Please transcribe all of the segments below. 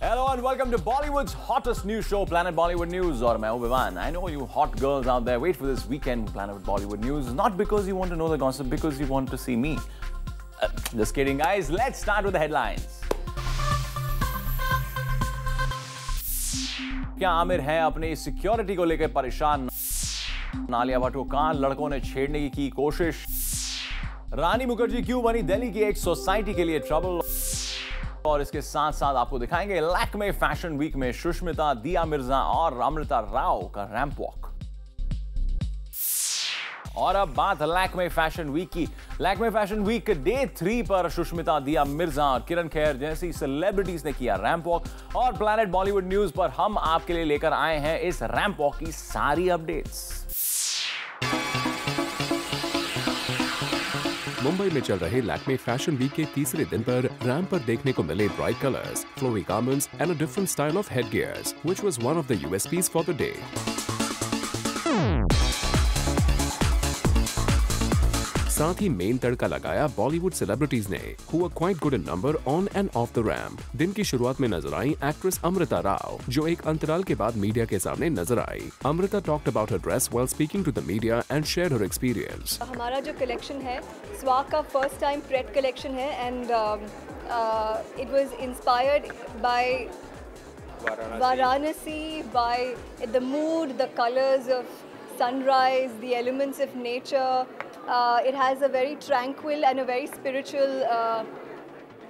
Hello and welcome to Bollywood's hottest news show, Planet Bollywood News. और मैं हूं Vivaan. I know you hot girls out there wait for this weekend Planet Bollywood News, not because you want to know the gossip, because you want to see me. Just kidding, guys. Let's start with the headlines. क्या आमिर है अपनी security को लेकर परेशान? नालिया भट्ट को कान लड़कों ने छेड़ने की कोशिश. रानी मुखर्जी क्यों बनी दिल्ली की एक सोसाइटी के लिए ट्रबल? और इसके साथ साथ आपको दिखाएंगे लैक्मे फैशन वीक में सुष्मिता, दिया मिर्जा और अमृता राव का रैंप वॉक. और अब बात लैक्मे फैशन वीक की. लैक्मे फैशन वीक डे 3 पर सुष्मिता, दिया मिर्जा और किरण खेर जैसी सेलिब्रिटीज ने किया रैंप वॉक. और प्लैनेट बॉलीवुड न्यूज पर हम आपके लिए लेकर आए हैं इस रैंप वॉक की सारी अपडेट्स. मुंबई में चल रहे लैक्मे फैशन वीक के तीसरे दिन पर रैंप पर देखने को मिले bright colours, flowy garments and a different style of head gears, which was one of the USPs for the day. साथ ही मेन तड़का लगाया बॉलीवुड सेलिब्रिटीज ने, who were quite good in number on and off the ramp. दिन की शुरुआत में नजर आई एक्ट्रेस अमृता राव, जो एक अंतराल के बाद मीडिया के सामने नजर आई. Amrita talked about her dress while speaking to the media and shared her experience. हमारा जो कलेक्शन है स्वाग का फर्स्ट टाइम प्रेड कलेक्शन है and it was inspired by Varanasi, by the mood, the colors of sunrise, the elements of nature. It has a very tranquil and a very spiritual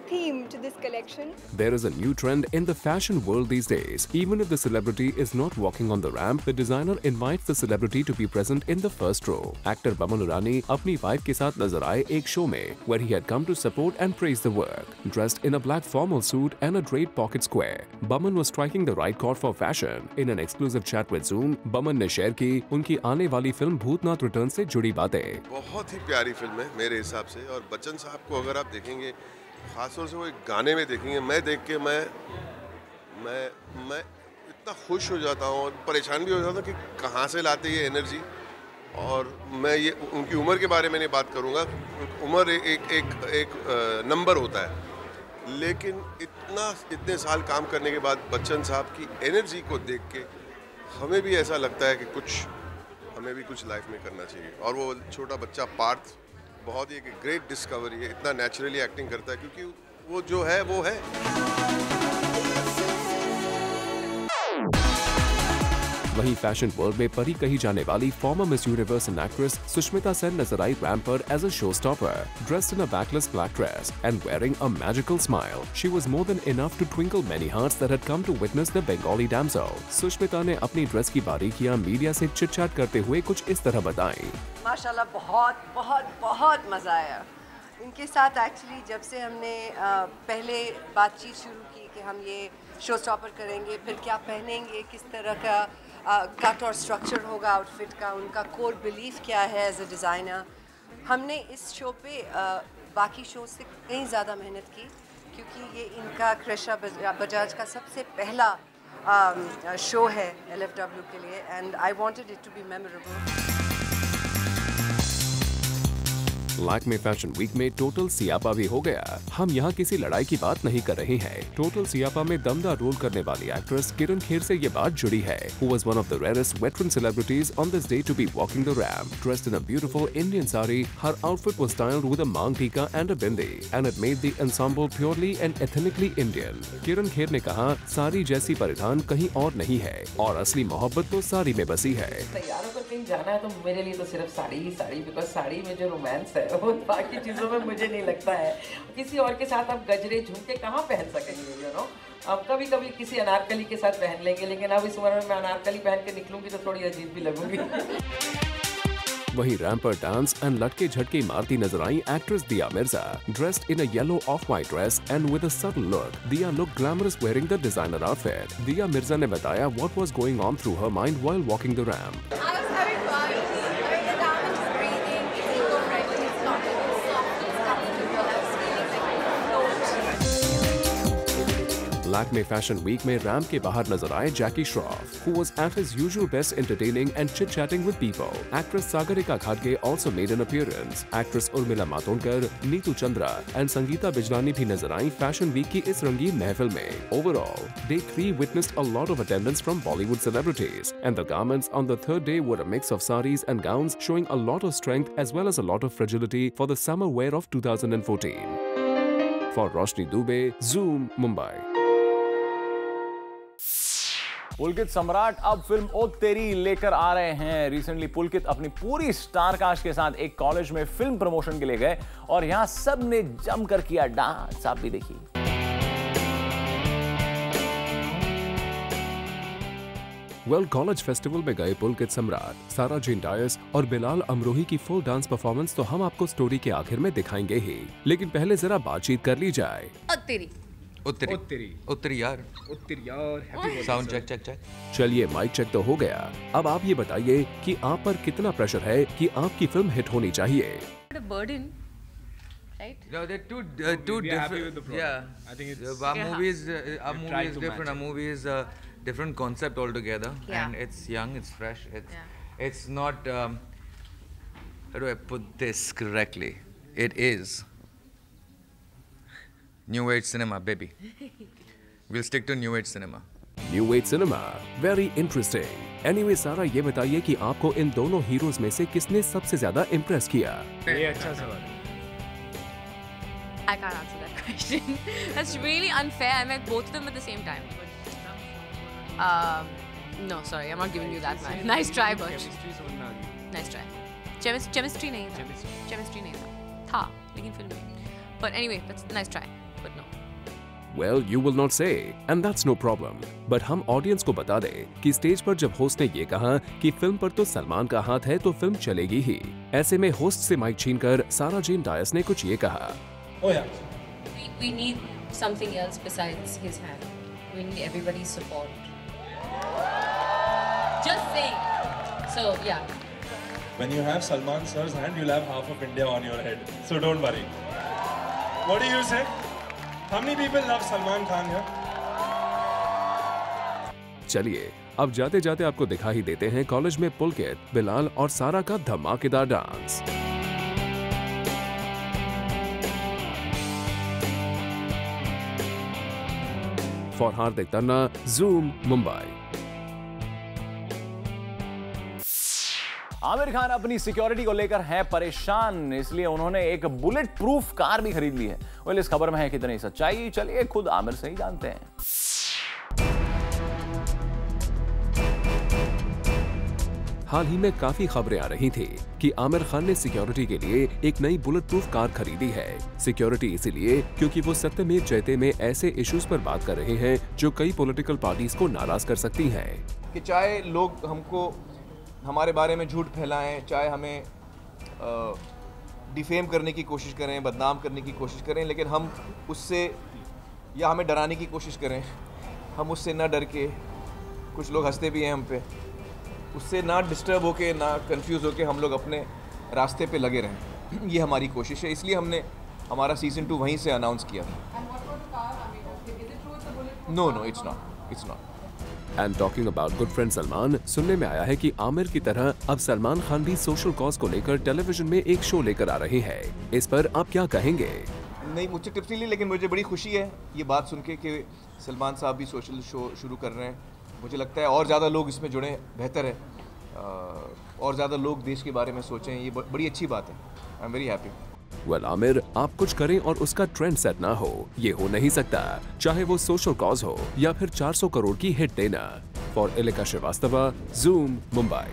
theme to this collection. There is a new trend in the fashion world these days. Even if the celebrity is not walking on the ramp, the designer invites the celebrity to be present in the first row. Actor Baman Irani अपनी wife के साथ नजर आए एक show में, where he had come to support and praise the work. Dressed in a black formal suit and a draped pocket square, Baman was striking the right chord for fashion. In an exclusive chat with Zoom, Baman ने share की उनकी आने वाली film Bhootnath return से जुड़ी बातें. बहुत ही प्यारी फिल्म है मेरे हिसाब से, और बच्चन साहब को अगर आप देखेंगे, खासतौर से वो एक गाने में देखेंगे, मैं देख के मैं इतना खुश हो जाता हूँ और परेशान भी हो जाता हूँ कि कहाँ से लाते ये एनर्जी. और मैं ये उनकी उम्र के बारे में नहीं बात करूँगा, उम्र एक नंबर होता है, लेकिन इतने साल काम करने के बाद बच्चन साहब की एनर्जी को देख के हमें भी ऐसा लगता है कि हमें भी कुछ लाइफ में करना चाहिए. और वो छोटा बच्चा पार्थ बहुत ही एक ग्रेट डिस्कवरी है, इतना नेचुरली एक्टिंग करता है क्योंकि वो जो है वो है. वहीं फैशन वर्ल्ड में परी कही जाने वाली former Miss Universe actress Sushmita Sen नजर आई रैंप पर as a show stopper, dressed in a backless black dress and wearing a magical smile. She was more than enough to twinkle many hearts that had come to witness the Bengali damsel. Sushmita ने अपनी dress की बारीकियां media से chit-chat करते हुए कुछ इस तरह बताई. माशाल्लाह बहुत बहुत बहुत मज़ा आया इनके साथ. एक्चुअली जब से हमने पहले बातचीत शुरू की कि हम ये शो स्टॉपर करेंगे, फिर क्या पहनेंगे, किस तरह का कट और स्ट्रक्चर होगा आउटफिट का, उनका कोर बिलीफ क्या है एज अ डिज़ाइनर, हमने इस शो पे बाकी शो से कहीं ज़्यादा मेहनत की क्योंकि ये इनका कृषा बजाज का सबसे पहला शो है LFW के लिए, and I wanted it to be memorable. Lakme fashion week में टोटल सियापा भी हो गया. हम यहाँ किसी लड़ाई की बात नहीं कर रहे हैं. टोटल सियापा में दमदार रोल करने वाली एक्ट्रेस किरण खेर से ये बात जुड़ी है, who was one of the rarest veteran celebrities on this day to be walking the ramp. Dressed in a beautiful Indian sari, her outfit was styled with a mang tika and a bindi, and it made the ensemble purely and ethnically Indian. किरण खेर ने कहा, साड़ी जैसी परिधान कहीं और नहीं है और असली मोहब्बत तो साड़ी में बसी है. तैयार होकर कहीं जाना है तो मेरे लिए तो सिर्फ साड़ी ही साड़ी, बिकॉज साड़ी में जो रोमांस है वो बाकी चीज़ों में मुझे नहीं लगता है. किसी और के साथ आप गजरे झुमके कहाँ पहन सकेंगे, यू नो. अब कभी कभी किसी अनारकली के साथ पहन लेंगे, लेकिन अब इस उम्र में मैं अनारकली पहन के निकलूंगी तो थोड़ी अजीब भी लगूंगी. वहीं रैंप पर डांस एंड लटके झटके मारती नजर आई actress Dia Mirza, dressed in a yellow off white dress and with a subtle look. Dia look glamorous wearing the designer outfit. Dia Mirza ने बताया what was going on through her mind while walking the ramp. Lakme fashion week में ramp के बाहर नजर आए जैकी Shroff, who was at his usual best entertaining and chit-chatting with people. Actress Sagarika Khadge also made an appearance. Actress Urmila Matondkar, Neetu Chandra and Sangeeta Bijlani भी नजर आई fashion week की इस रंगीन महफिल में. Overall, Day 3 witnessed a lot of attendance from Bollywood celebrities, and the garments on the third day were a mix of saris and gowns showing a lot of strength as well as a lot of fragility for the summer wear of 2014. For Roshni Dubey, Zoom, Mumbai. Pulkit Samrat अब film ओ तेरी लेकर आ रहे हैं। Recently पुलकित अपनी पूरी star cast के साथ एक कॉलेज में फिल्म प्रमोशन के लिए गए और यहां सब ने जमकर किया डांस। आप भी देखिए। वेल कॉलेज फेस्टिवल में गए पुलकित सम्राट, सारा जेन डायस और बिलाल अमरोही की फुल डांस परफॉर्मेंस तो हम आपको स्टोरी के आखिर में दिखाएंगे ही, लेकिन पहले जरा बातचीत कर ली जाए। उत्तरी यार साउंड चेक। चलिए माइक चेक तो हो गया, अब आप ये बताइए कि आप पर कितना प्रेशर है कि आपकी फिल्म हिट होनी चाहिए। Right? No, they're two different. Yeah, I think it's our movie is different. Our movie is a different concept altogether, and it's young, it's fresh. It's not. How do I put this correctly? It is new age cinema, baby. We'll stick to new age cinema. New age cinema, very interesting. Anyway, सारा ये बताइए कि आपको इन दोनों heroes में से किसने सबसे ज्यादा इम्प्रेस किया? ये अच्छा सवाल है। I can't answer that question. That's really unfair. I met both of them at the same time. No, sorry, I'm not giving you that much. Nice try, Burch. Nice try. Chemistry नहीं था. Chemistry नहीं था, लेकिन film में. But anyway, that's a nice try, but no. Well, you will not say, and that's no problem. But हम audience को बता दें कि स्टेज पर जब होस्ट ने ये कहा कि फिल्म पर तो सलमान का हाथ है तो फिल्म चलेगी ही, ऐसे में होस्ट से माइक छीनकर सारा जेन डायस ने कुछ ये कहा। Oh yeah. We need something else besides his hand. We need everybody's support. Just saying. So yeah. When you have Salman sir's hand, you'll have half of India on your head. So don't worry. What do you say? How many people love Salman Khan here? चलिए अब जाते जाते आपको दिखा ही देते हैं college में पुलकित, बिलाल और सारा का धमाकेदार dance. For Hardik Tanna, Zoom, Mumbai. Aamir Khan अपनी सिक्योरिटी को लेकर हैं परेशान, इसलिए उन्होंने एक बुलेट प्रूफ कार भी खरीद ली है। वेल, इस खबर में है कितनी सच्चाई, चलिए खुद आमिर से ही जानते हैं। हाल ही में काफी खबरें आ रही थी कि आमिर खान ने सिक्योरिटी के लिए एक नई बुलेट प्रूफ कार खरीदी है। सिक्योरिटी इसीलिए क्योंकि वो सत्यमेव जयते में ऐसे इश्यूज पर बात कर रहे हैं जो कई पॉलिटिकल पार्टीज को नाराज कर सकती हैं। कि चाहे लोग हमको हमारे बारे में झूठ फैलाएं, चाहे हमें डिफेम करने की कोशिश करें, बदनाम करने की कोशिश करें, लेकिन हम उससे या हमें डराने की कोशिश करें, हम उससे ना डर के, कुछ लोग हंसते भी हैं हम पे, उससे ना डिस्टर्ब होके, ना कंफ्यूज होके हम लोग अपने रास्ते पे लगे रहें। ये हमारी कोशिश है, इसलिए हमने हमारा सीज़न 2 वहीं से अनाउंस किया। No, it's not. And talking about good friend Salman, सुनने में आया है कि आमिर की तरह अब सलमान खान भी सोशल कॉज को लेकर टेलीविजन में एक शो लेकर आ रहे हैं। इस पर आप क्या कहेंगे? नहीं, मुझसे टिप्स नहीं ली, लेकिन मुझे बड़ी खुशी है ये बात सुन के कि सलमान साहब भी सोशल शो शुरू कर रहे हैं। मुझे लगता है और ज़्यादा लोग इसमें जुड़ें, बेहतर है, और ज़्यादा लोग देश के बारे में सोचें, ये बड़ी अच्छी बात है। I am very happy. Well Aamir, आप कुछ करें और उसका ट्रेंड सेट ना हो, ये हो नहीं सकता, चाहे वो सोशल कॉज हो या फिर 400 करोड़ की हिट देना। For Ilika Shrivastava, Zoom, Mumbai.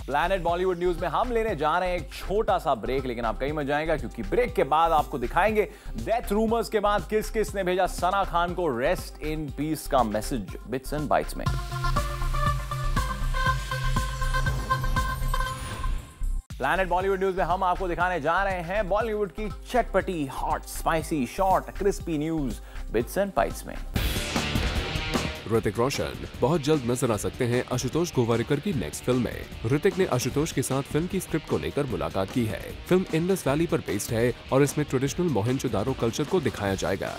Planet Bollywood News में हम लेने जा रहे हैं एक छोटा सा ब्रेक, लेकिन आप कहीं मत जाएगा क्योंकि ब्रेक के बाद आपको दिखाएंगे डेथ रूमर्स के बाद किस किस ने भेजा सना खान को रेस्ट इन पीस का मैसेज बिट्स एंड बाइट्स में। प्लैनेट बॉलीवुड न्यूज में हम आपको दिखाने जा रहे हैं बॉलीवुड की चटपटी, hot, spicy, short, crispy news bits and bytes में। ऋतिक रोशन बहुत जल्द नजर आ सकते हैं आशुतोष गोवारिकर की नेक्स्ट फिल्म में। ऋतिक ने आशुतोष के साथ फिल्म की स्क्रिप्ट को लेकर मुलाकात की है। फिल्म इंडस वैली पर बेस्ड है और इसमें ट्रेडिशनल मोहनजोदारो कल्चर को दिखाया जाएगा।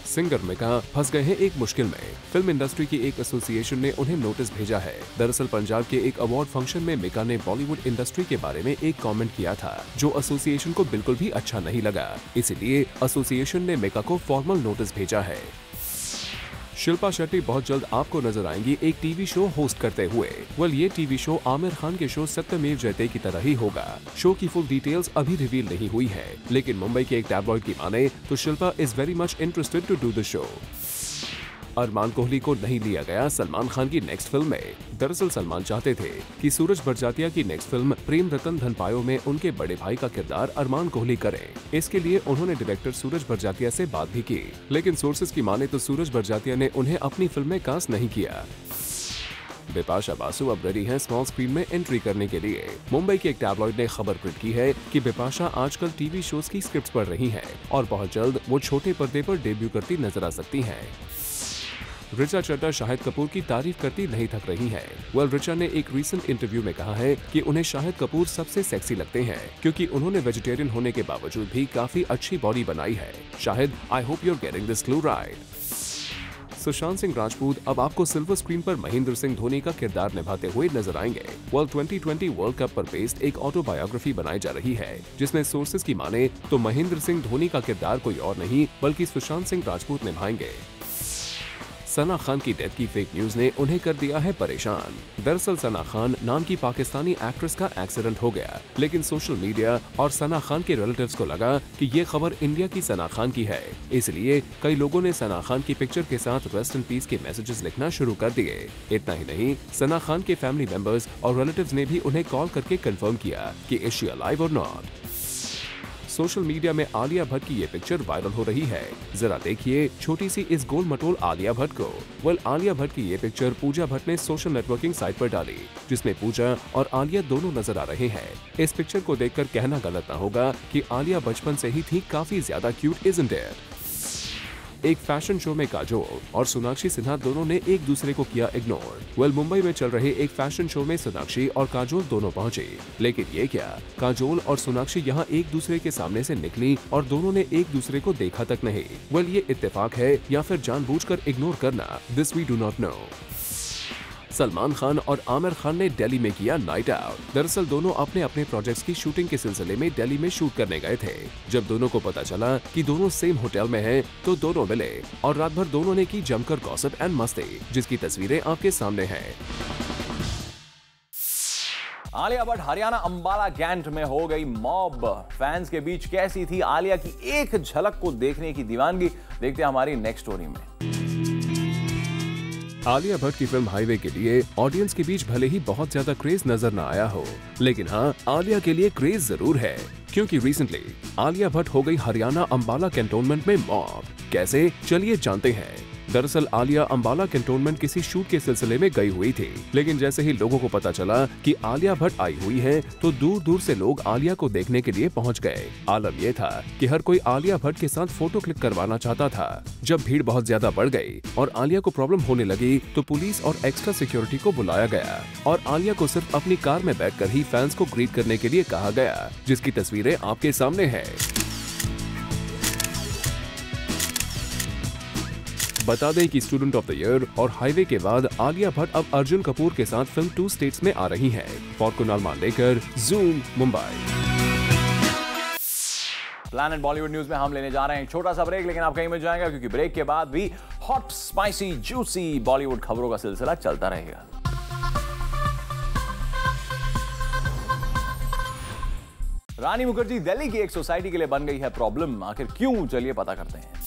सिंगर मिका फंस गए हैं एक मुश्किल में। फिल्म इंडस्ट्री की एक एसोसिएशन ने उन्हें नोटिस भेजा है। दरअसल पंजाब के एक अवार्ड फंक्शन में मिका ने बॉलीवुड इंडस्ट्री के बारे में एक कमेंट किया था जो एसोसिएशन को बिल्कुल भी अच्छा नहीं लगा। इसीलिए एसोसिएशन ने मिका को फॉर्मल नोटिस भेजा है। शिल्पा शेट्टी बहुत जल्द आपको नजर आएंगी एक टीवी शो होस्ट करते हुए। ये टीवी शो आमिर खान के शो सत्यमेव जयते की तरह ही होगा। शो की फुल डिटेल्स अभी रिवील नहीं हुई है, लेकिन मुंबई के एक टैबलॉइड की माने तो Shilpa is very much interested to do the show. Armaan Kohli को नहीं लिया गया सलमान खान की नेक्स्ट फिल्म में। दरअसल सलमान चाहते थे कि सूरज बड़जात्या की नेक्स्ट फिल्म प्रेम रतन धन पायो में उनके बड़े भाई का किरदार अरमान कोहली करें। इसके लिए उन्होंने डायरेक्टर सूरज बड़जात्या से बात भी की, लेकिन सोर्सेज की माने तो सूरज बड़जात्या ने उन्हें अपनी फिल्म में कास्ट नहीं किया। बिपाशा बासु अब रेडी हैं स्मॉल स्क्रीन में एंट्री करने के लिए। मुंबई के एक टैबलॉइड ने खबर प्रिंट की है कि बिपाशा आजकल टीवी शोज की स्क्रिप्ट्स पढ़ रही हैं और बहुत जल्द वो छोटे पर्दे पर डेब्यू करती नजर आ सकती हैं। ऋचा चड्ढा शाहिद कपूर की तारीफ करती नहीं थक रही हैं। ऋचा ने एक रीसेंट इंटरव्यू में कहा है कि उन्हें शाहिद कपूर सबसे सेक्सी लगते हैं क्योंकि उन्होंने वेजिटेरियन होने के बावजूद भी काफी अच्छी बॉडी बनाई है। Shahid, I hope you are getting this clue right. Sushant Singh Rajput अब आपको सिल्वर स्क्रीन पर महेंद्र सिंह धोनी का किरदार निभाते हुए नजर आएंगे। 2020 वर्ल्ड कप पर बेस्ड एक ऑटोबायोग्राफी बनाई जा रही है, जिसमें सोर्सेज की माने तो महेंद्र सिंह धोनी का किरदार कोई और नहीं बल्कि सुशांत सिंह राजपूत निभाएंगे। सना खान की डेथ की फेक न्यूज ने उन्हें कर दिया है परेशान। दरअसल सना खान नाम की पाकिस्तानी एक्ट्रेस का एक्सीडेंट हो गया, लेकिन सोशल मीडिया और सना खान के रिलेटिव्स को लगा कि ये खबर इंडिया की सना खान की है, इसलिए कई लोगों ने सना खान की पिक्चर के साथ रेस्ट इन पीस के मैसेजेस लिखना शुरू कर दिए। इतना ही नहीं, सना खान के फैमिली मेंबर्स और रिलेटिव्स ने भी उन्हें कॉल करके कंफर्म किया कि इज शी अलाइव और नॉट। सोशल मीडिया में आलिया भट्ट की ये पिक्चर वायरल हो रही है। जरा देखिए छोटी सी इस गोल मटोल आलिया भट्ट को। आलिया भट्ट की ये पिक्चर पूजा भट्ट ने सोशल नेटवर्किंग साइट पर डाली, जिसमें पूजा और आलिया दोनों नजर आ रहे हैं। इस पिक्चर को देखकर कहना गलत ना होगा कि आलिया बचपन से ही थी काफी ज्यादा क्यूट, इज़न्ट इट? एक फैशन शो में काजोल और सोनाक्षी सिन्हा दोनों ने एक दूसरे को किया इग्नोर। मुंबई में चल रहे एक फैशन शो में सोनाक्षी और काजोल दोनों पहुंचे, लेकिन ये क्या, काजोल और सोनाक्षी यहाँ एक दूसरे के सामने से निकली और दोनों ने एक दूसरे को देखा तक नहीं। ये इत्तेफाक है या फिर जानबूझकर इग्नोर करना, this we do not know. Salman Khan और आमिर खान ने दिल्ली में किया नाइट आउट। दरअसल दोनों अपने अपने प्रोजेक्ट्स की शूटिंग के सिलसिले में दिल्ली में शूट करने गए थे। जब दोनों को पता चला कि दोनों सेम होटल में हैं, तो दोनों मिले और रात भर दोनों ने की जमकर गॉसिप एंड मस्ती, जिसकी तस्वीरें आपके सामने हैं। आलिया भट्ट हरियाणा अंबाला कैंट में हो गई मॉब। फैंस के बीच कैसी थी आलिया की एक झलक को देखने की दीवानगी, देखते हैं हमारी नेक्स्ट स्टोरी में। आलिया भट्ट की फिल्म हाईवे के लिए ऑडियंस के बीच भले ही बहुत ज्यादा क्रेज नजर न आया हो, लेकिन हाँ, आलिया के लिए क्रेज जरूर है, क्योंकि रिसेंटली आलिया भट्ट हो गई हरियाणा अंबाला कैंटोनमेंट में मॉब। कैसे, चलिए जानते हैं। दरअसल आलिया अंबाला कैंटोनमेंट किसी शूट के सिलसिले में गई हुई थी, लेकिन जैसे ही लोगों को पता चला कि आलिया भट्ट आई हुई है, तो दूर दूर से लोग आलिया को देखने के लिए पहुंच गए। आलम यह था कि हर कोई आलिया भट्ट के साथ फोटो क्लिक करवाना चाहता था। जब भीड़ बहुत ज्यादा बढ़ गई और आलिया को प्रॉब्लम होने लगी, तो पुलिस और एक्स्ट्रा सिक्योरिटी को बुलाया गया और आलिया को सिर्फ अपनी कार में बैठकर ही फैंस को ग्रीट करने के लिए कहा गया, जिसकी तस्वीरें आपके सामने है। बता दें कि स्टूडेंट ऑफ द ईयर और हाईवे के बाद आलिया भट्ट अब अर्जुन कपूर के साथ फिल्म 2 स्टेट्स में आ रही हैं। For Kunal Mandekar, zoom, Mumbai. Planet Bollywood News में हम लेने जा रहे हैं एक छोटा सा ब्रेक, लेकिन आप कहीं मत जाएंगे क्योंकि ब्रेक के बाद भी हॉट, स्पाइसी, जूसी बॉलीवुड खबरों का सिलसिला चलता रहेगा। रानी मुखर्जी दिल्ली की एक सोसाइटी के लिए बन गई है प्रॉब्लम। आखिर क्यों, चलिए पता करते हैं।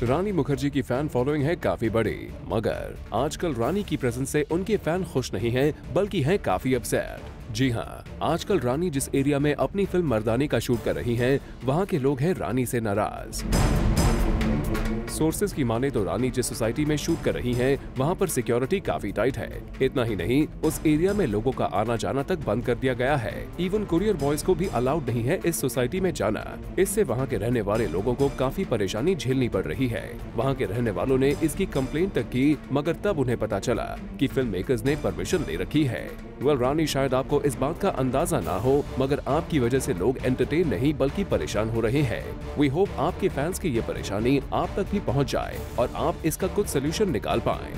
रानी मुखर्जी की फैन फॉलोइंग है काफी बड़ी, मगर आजकल रानी की प्रेजेंस से उनके फैन खुश नहीं हैं, बल्कि हैं काफी अपसेट। जी हाँ, आजकल रानी जिस एरिया में अपनी फिल्म मर्दानी का शूट कर रही हैं, वहाँ के लोग हैं रानी से नाराज। सोर्सेज की माने तो रानी जिस सोसाइटी में शूट कर रही हैं, वहाँ पर सिक्योरिटी काफी टाइट है। इतना ही नहीं, उस एरिया में लोगों का आना जाना तक बंद कर दिया गया है। इवन कुरियर बॉयज को भी अलाउड नहीं है इस सोसाइटी में जाना। इससे वहाँ के रहने वाले लोगों को काफी परेशानी झेलनी पड़ रही है। वहाँ के रहने वालों ने इसकी कंप्लेंट तक की, मगर तब उन्हें पता चला कि फिल्म मेकर्स ने परमिशन ले रखी है। वेल रानी, शायद आपको इस बात का अंदाजा ना हो, मगर आपकी वजह से लोग एंटरटेन नहीं बल्कि परेशान हो रहे हैं। वी होप आपके फैंस की ये परेशानी आप तक भी पहुंच जाए और आप इसका कुछ सोल्यूशन निकाल पाएं।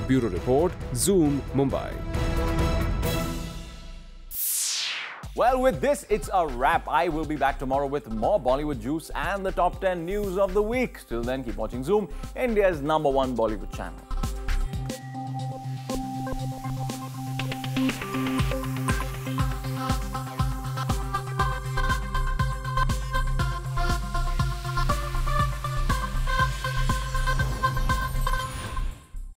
Bureau report, Zoom, Mumbai. Well, with this, it's a wrap. I will be back tomorrow with more Bollywood juice and the top 10 news of the week. Till then, keep watching Zoom, India's #1 Bollywood channel.